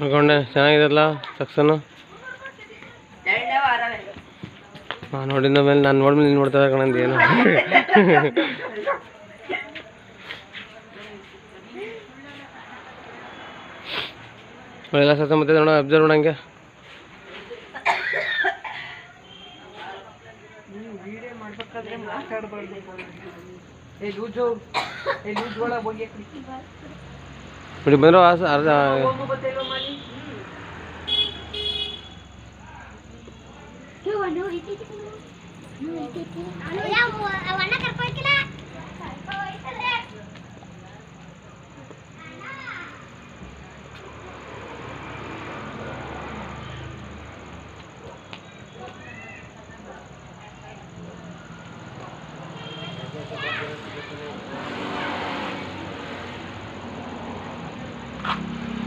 ಅನ್ಕೊಂಡೆ ಚೆನ್ನಾಗಿದೆಲ್ಲ ಸಕ್ಸನ್ನು ನೋಡಿದ ಮೇಲೆ ನಾನು ನೋಡ್ಮೇಲೆ ನೀನು ನೋಡ್ತಾ ಕಣಂದು ಏನು ಎಲ್ಲ ಸತ್ತ ಮತ್ತೆ ನೋಡ ಅಬ್ಸರ್ವ್ ಮಾಡೋಂಗೆ ಬಿಡಿ ಬಂದ್ರು ಅರ್ಧ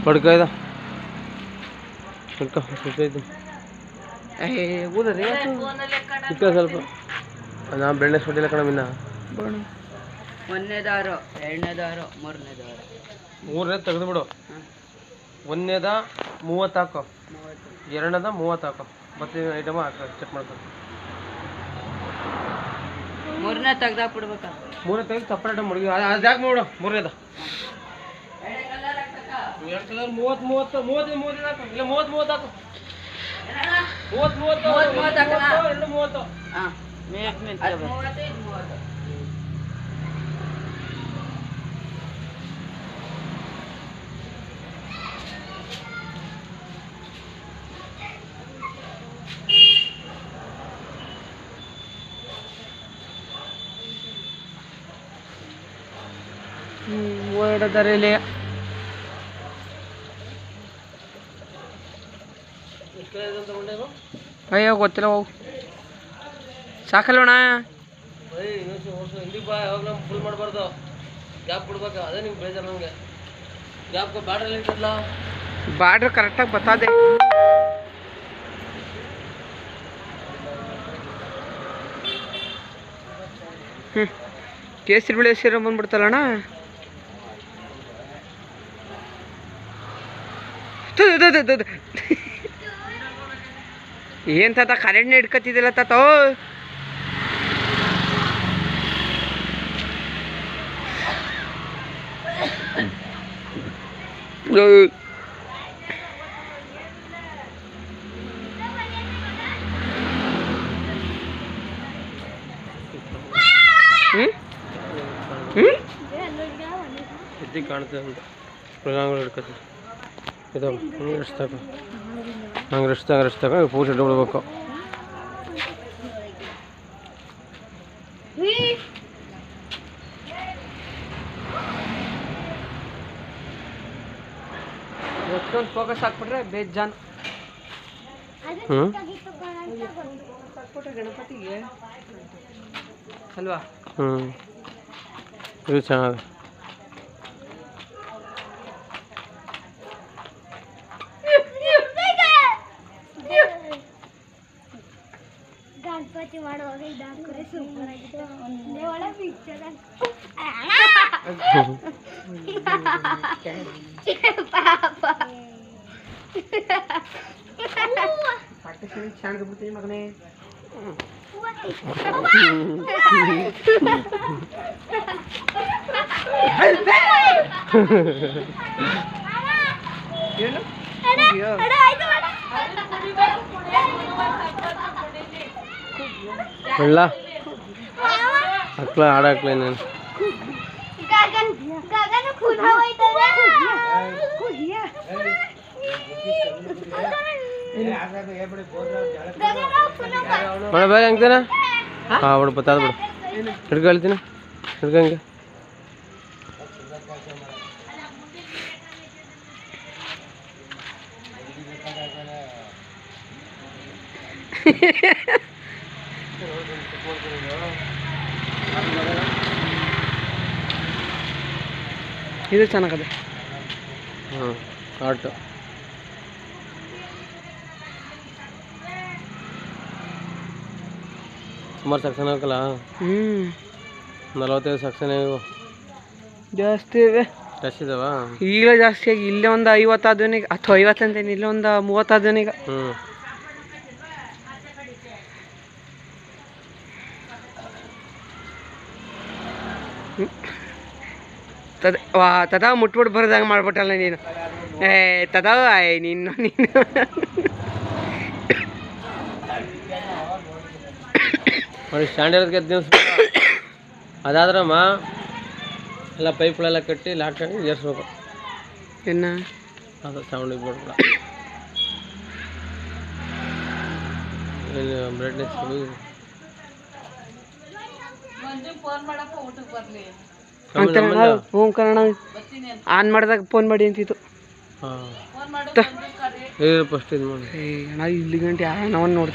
ಪಡ್ಕೈದ ಪಡ್ಕ ಸುತ್ತೈದು ಊದ್ರಿ ಚಿಕ್ಕ ಸ್ವಲ್ಪ ನಾ ಬೆಣ್ಣೆ ಸುಟ್ಟಿಲ್ಲ ಕಣ ಮಿನ್ನ ಒಂದನೇ ದಾರು ಎರಡನೇ ದಾರು ಮೂರನೇ ದಾರು ಮೂರನೇ ತೆಗೆದು ಬಿಡು ಒಂದನೇದ 30 ಹಾಕೋ ಎರಡನೇದ 30 ಹಾಕೋ ಮತ್ತೆ ಐಟಮ್ ಹಾಕೋ ಚೆಕ್ ಮಾಡ್ಕೊ ಮೂರನೇ ತೆಗ್ದಾಕ್ಬಿಡ್ಬೇಕಾ ಮೂರನೇ ತೆಗೆದು ಸಪ್ರೇಟ್ ಮುಡುಗಿ ಅದು ಯಾಕೆ ನೋಡು ಮೂರನೇದ ಎರಡು ಕಲರ್ 30 ಹಾಕು ಇಲ್ಲ 30 ಹಾಕು 30 ಹಾಂ ಓಡದರಲ್ಲಿ ಅಯ್ಯೋ ಗೊತ್ತಿಲ್ಲ ಹೋಗು ಸಾಕಲ್ವಣ ಹಿಂದಿಗೆ ಬಾ ಯಾವಾಗ ನಮ್ಮ ಫುಲ್ ಮಾಡಬಾರ್ದು ಗ್ಯಾಪ್ ಕೊಡ್ಬೇಕು ಅದೇ ನಿಮ್ಗೆ ಬೇಜಾರು ನನಗೆ ಗ್ಯಾಪ್ ಬಾರ್ಡ್ರಲ್ಲಿ ಇರ್ತದಲ್ಲ ಬಾರ್ಡ್ರ್ ಕರೆಕ್ಟಾಗಿ ಬತ್ತದೆ ಕೇಸರಿ ಬಿಳಿ ಸೀರೆ ಬಂದ್ಬಿಡ್ತಲ್ಲಣ್ಣ ಏನ್ ತಾತ ಕರೆಂಟ್ನ ಹಿಡ್ಕತ್ತಿದ್ದಿಲ್ಲ ತಾತ ಎದ್ದಿ ಕಾಣ್ತದೆ ಅಂತ ಪ್ರಧಾನಗಳು ಹಿಡ್ಕತ್ತಿ ಇದು ರೆಸ್ಟ್ ತಗೋ ಹಂಗೆ ರೆಸ್ಟ್ ತಗೋ ಪೂಜೆ ಇಟ್ಬಿಡ್ಬೇಕು ಎಷ್ಟೊಂದು ಫೋಕಸ್ ಹಾಕ್ಬಿಟ್ರೆ ಬೇಜಾನ್ ಗಣಪತಿಗೆ ಅಲ್ವಾ ಇದು ಚೆನ್ನಾಗಿ ಗಣಪತಿ ಮಾಡುವಾಗ ಇದು ಹಾಕಿದ್ರೆ ಸೂಪರ್ ಆಗಿದೆ ಒಳ್ಳೆ ಪಿಕ್ಚರ್ ಚೆನ್ನಾಗಿ ಮಗನೇ ಏನು ಇಲ್ಲ ಹಾಕ್ಲ ಹಾಡಾಕ್ಲ ನಾನು ಬೇಡ ಬೇರೆ ಹೆಂಗ್ತಾನ ಹಾಂ ಬಿಡು ಬತ್ತಾದ ಬಿಡು ಹಿಡ್ಕ ಹೇಳ್ತೀನಿ ಹಿಡ್ಕಂಗೆ ಇದು ಚೆನ್ನಾಗದೆ ಹಾಂ ಆಟು ಸುಮಾರು ಸೆಕ್ಷನ್ ಹಾಕಲ್ಲ 45 ಸೆಕ್ಷನ್ ಇವು ಜಾಸ್ತಿ ಇವೆ ಜಾಸ್ತಿ ಇದಾವ. ಈಗ ಜಾಸ್ತಿ ಆಗಿ ಇಲ್ಲೇ ಒಂದು 50 ಆದ್ವನೀಗ, ಅಥವಾ 50 ಅಂತೇನು, ಇಲ್ಲೇ ಒಂದು 30 ಆದ್ವನೀಗ. ಹ್ಞೂ ತದ ಮುಟ್ಬಿಟ್ಟು ಬರ್ದಂಗೆ ಮಾಡ್ಬಿಟ್ಟಲ್ಲ ನೀನು. ತದ ನೀನು ನೋಡಿ ಸ್ಟ್ಯಾಂಡ್ ಇರೋದಕ್ಕೆ 10 ದಿವಸ ಅದಾದ್ರಮ್ಮ ಎಲ್ಲ ಪೈಪ್ಗಳೆಲ್ಲ ಕಟ್ಟಿ ಲಾಟ್ಕೊಂಡು ಏರ್ಸ್ಬೇಕು. ಇನ್ನು ಅದು ಸೌಂಡಿಗೆ ಬಿಡ್ಬಿಡ ಬ್ರೈಟ್ನೆಸ್ ಹ್ಞೂ ಕನ್ನಡ ಆನ್ ಮಾಡಿದಾಗ ಫೋನ್ ಮಾಡಿ ಅಂತಿತ್ತು. ಹಾಂ ಫಸ್ಟ್ ಇದು ಮಾಡಿ ಅಣ್ಣ ಇಲ್ಲಿ ಗಂಟೆ ಯಾರು ನೋಡ್ತೀವಿ.